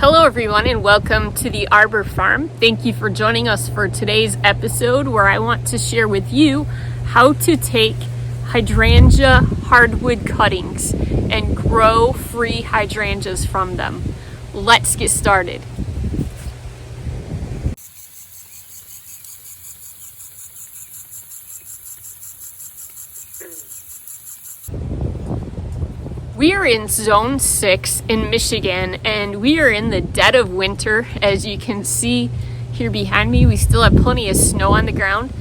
Hello everyone and welcome to the Arbor Farm. Thank you for joining us for today's episode where I want to share with you how to take hydrangea hardwood cuttings and grow free hydrangeas from them. Let's get started. We are in Zone 6 in Michigan, and we are in the dead of winter. As you can see here behind me, we still have plenty of snow on the ground.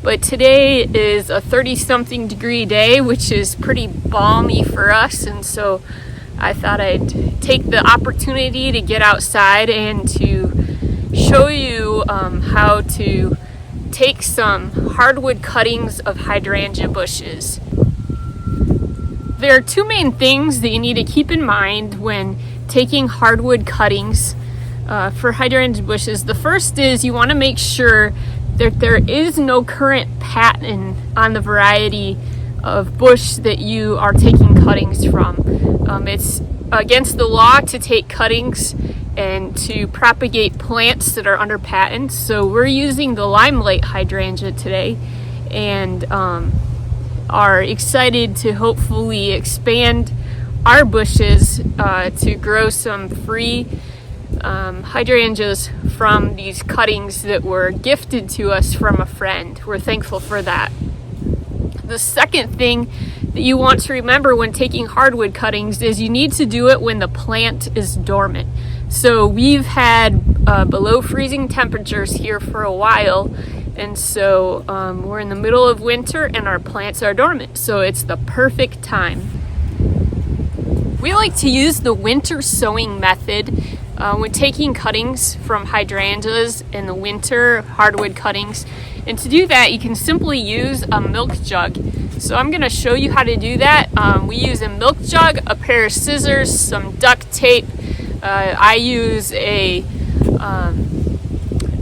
But today is a 30-something degree day, which is pretty balmy for us. And so I thought I'd take the opportunity to get outside and to show you how to take some hardwood cuttings of hydrangea bushes. There are two main things that you need to keep in mind when taking hardwood cuttings for hydrangea bushes. The first is you want to make sure that there is no current patent on the variety of bush that you are taking cuttings from. It's against the law to take cuttings and to propagate plants that are under patent. So we're using the limelight hydrangea today, and are excited to hopefully expand our bushes to grow some free hydrangeas from these cuttings that were gifted to us from a friend. We're thankful for that. The second thing that you want to remember when taking hardwood cuttings is you need to do it when the plant is dormant. So we've had below freezing temperatures here for a while, and so we're in the middle of winter and our plants are dormant, so it's the perfect time. We like to use the winter sowing method when taking cuttings from hydrangeas in the winter, hardwood cuttings. And to do that, you can simply use a milk jug. So I'm going to show you how to do that. We use a milk jug, a pair of scissors, some duct tape. I use a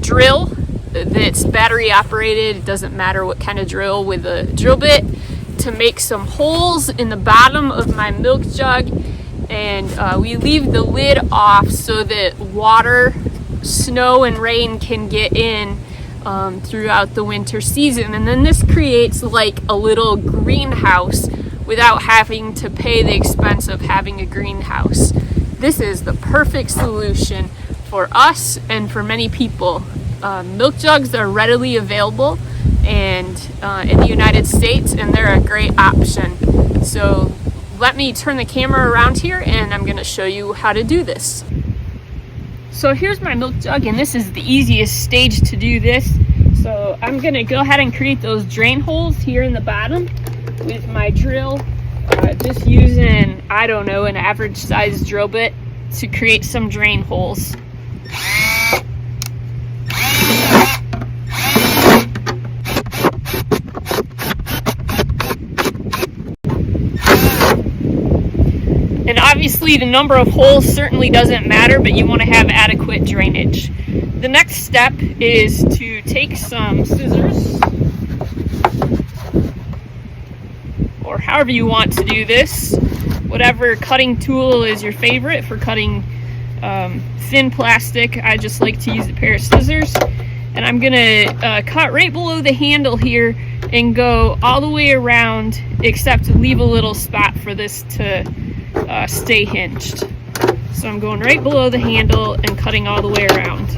drill that's battery operated. It doesn't matter what kind of drill, with a drill bit, to make some holes in the bottom of my milk jug. And we leave the lid off so that water, snow, and rain can get in throughout the winter season. And then this creates like a little greenhouse without having to pay the expense of having a greenhouse. This is the perfect solution for us and for many people. Milk jugs are readily available and in the United States, and they're a great option. So let me turn the camera around here and I'm going to show you how to do this. So here's my milk jug, and this is the easiest stage to do this. So I'm going to go ahead and create those drain holes here in the bottom with my drill, just using, I don't know, an average size drill bit to create some drain holes. And obviously the number of holes certainly doesn't matter, but you want to have adequate drainage. The next step is to take some scissors, or however you want to do this, whatever cutting tool is your favorite for cutting thin plastic. I just like to use a pair of scissors, and I'm gonna cut right below the handle here and go all the way around, except leave a little spot for this to stay hinged. So I'm going right below the handle and cutting all the way around.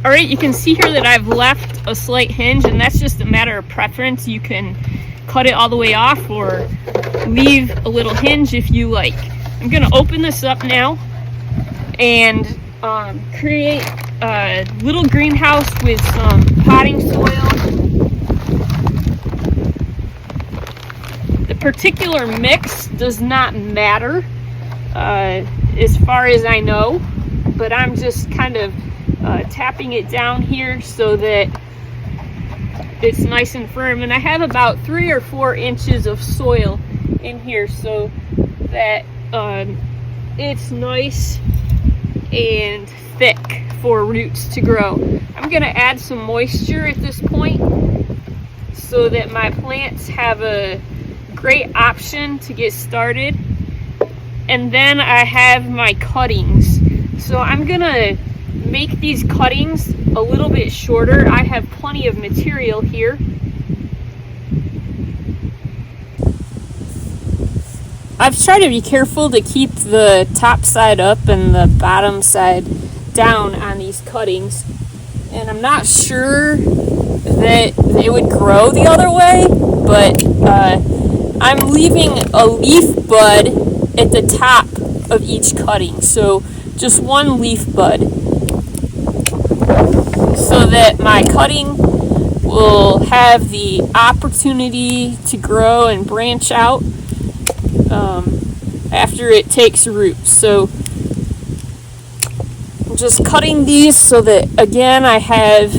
Alright, you can see here that I've left a slight hinge, and that's just a matter of preference. You can cut it all the way off or leave a little hinge if you like. I'm going to open this up now and create a little greenhouse with some potting soil. The particular mix does not matter as far as I know, but I'm just kind of tapping it down here so that it's nice and firm. And I have about 3 or 4 inches of soil in here so that it's nice and thick for roots to grow. I'm going to add some moisture at this point so that my plants have a great option to get started. And then I have my cuttings. So I'm going to make these cuttings a little bit shorter. I have plenty of material here. I've tried to be careful to keep the top side up and the bottom side down on these cuttings. And I'm not sure that they would grow the other way, but I'm leaving a leaf bud at the top of each cutting. So just one leaf bud, so that my cutting will have the opportunity to grow and branch out after it takes root. So I'm just cutting these so that, again, I have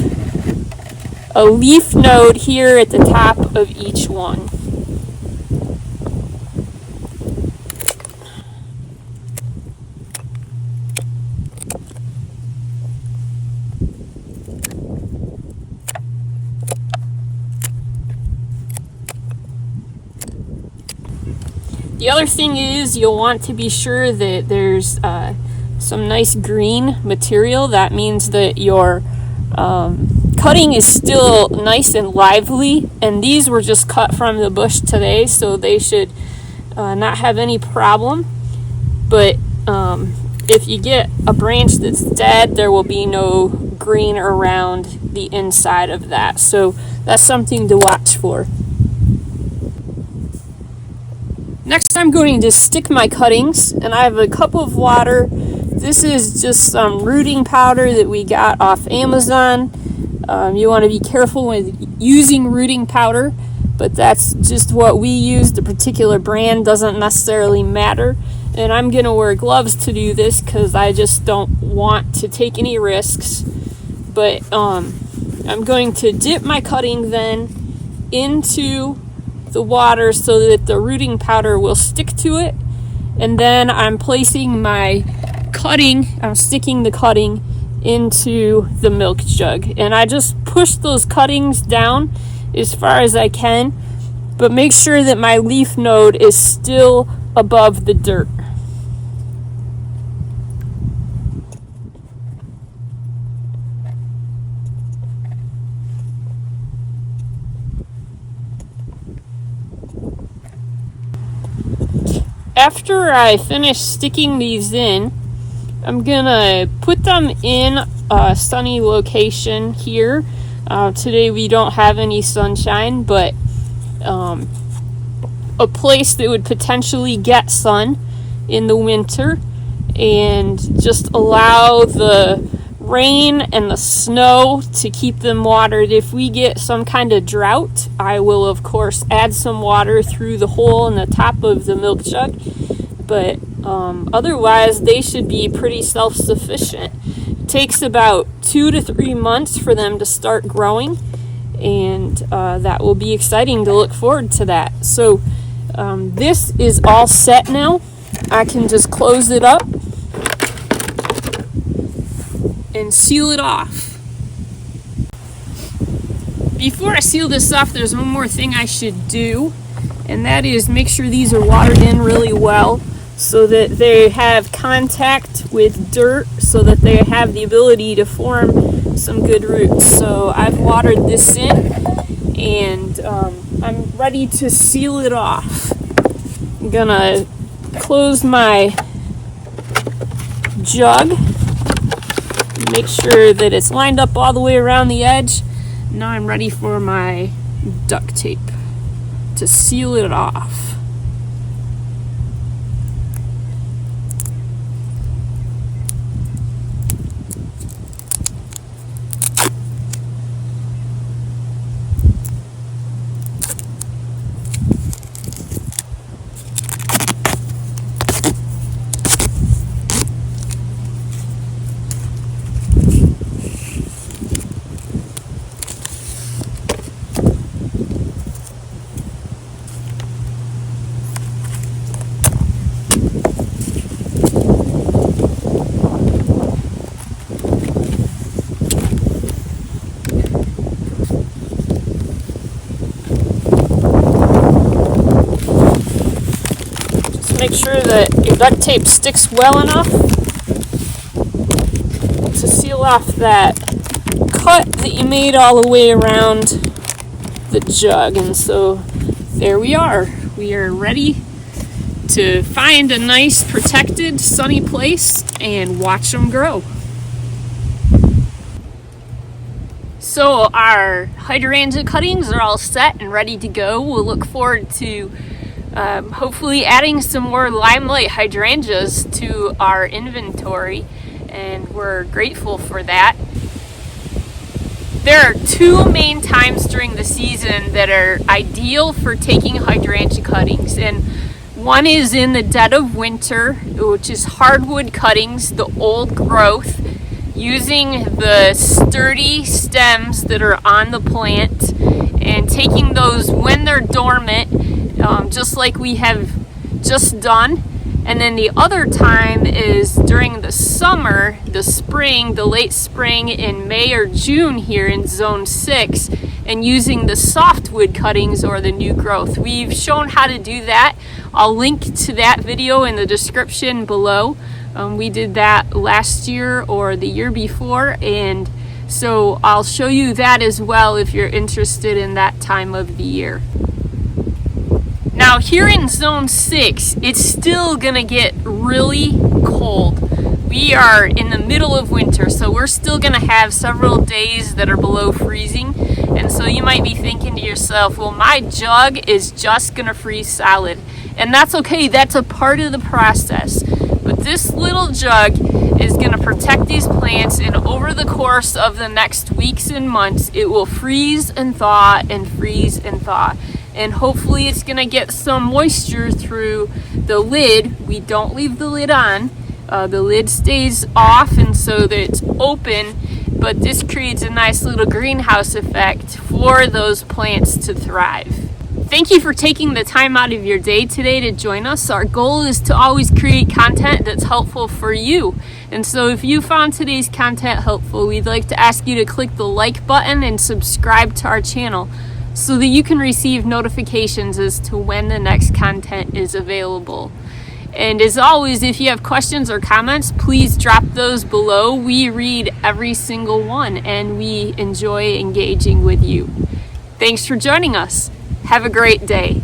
a leaf node here at the top of each one. The other thing is you'll want to be sure that there's some nice green material. That means that your cutting is still nice and lively, and these were just cut from the bush today, so they should not have any problem. But if you get a branch that's dead, there will be no green around the inside of that, so that's something to watch for. Next, I'm going to stick my cuttings, and I have a cup of water. This is just some rooting powder that we got off Amazon. You want to be careful with using rooting powder, but that's just what we use. The particular brand doesn't necessarily matter. And I'm going to wear gloves to do this because I just don't want to take any risks. But I'm going to dip my cutting then into the water so that the rooting powder will stick to it, and then I'm placing my cutting, I'm sticking the cutting into the milk jug, and I just push those cuttings down as far as I can, but make sure that my leaf node is still above the dirt. After I finish sticking these in, I'm gonna put them in a sunny location here. Today we don't have any sunshine, but a place that would potentially get sun in the winter, and just allow the rain and the snow to keep them watered. If we get some kind of drought, I will of course add some water through the hole in the top of the milk jug, but otherwise they should be pretty self-sufficient. It takes about 2 to 3 months for them to start growing, and that will be exciting to look forward to that. So this is all set now. I can just close it up and seal it off. Before I seal this off, there's one more thing I should do, and that is make sure these are watered in really well so that they have contact with dirt, so that they have the ability to form some good roots. So I've watered this in, and I'm ready to seal it off. I'm gonna close my jug, make sure that it's lined up all the way around the edge. Now I'm ready for my duct tape to seal it off. make sure that your duct tape sticks well enough to seal off that cut that you made all the way around the jug. And so there we are. We are ready to find a nice protected sunny place and watch them grow. So our hydrangea cuttings are all set and ready to go. We'll look forward to hopefully adding some more limelight hydrangeas to our inventory, and we're grateful for that. There are two main times during the season that are ideal for taking hydrangea cuttings, and one is in the dead of winter, which is hardwood cuttings, the old growth, using the sturdy stems that are on the plant and taking those when they're dormant, just like we have just done. And then the other time is during the summer, the spring, the late spring in May or June here in Zone 6, and using the softwood cuttings or the new growth. We've shown how to do that. I'll link to that video in the description below. We did that last year or the year before, and so I'll show you that as well if you're interested in that time of the year. Now here in Zone 6, it's still gonna get really cold. We are in the middle of winter, so we're still gonna have several days that are below freezing. And so you might be thinking to yourself, well, my jug is just gonna freeze solid. And that's okay, that's a part of the process. But this little jug is gonna protect these plants, and over the course of the next weeks and months, it will freeze and thaw and freeze and thaw. And hopefully it's gonna get some moisture through the lid. We don't leave the lid on. The lid stays off, and so that it's open, but this creates a nice little greenhouse effect for those plants to thrive. Thank you for taking the time out of your day today to join us. Our goal is to always create content that's helpful for you. And so if you found today's content helpful, we'd like to ask you to click the like button and subscribe to our channel so that you can receive notifications as to when the next content is available. And as always, if you have questions or comments, please drop those below. We read every single one, and we enjoy engaging with you. Thanks for joining us. Have a great day.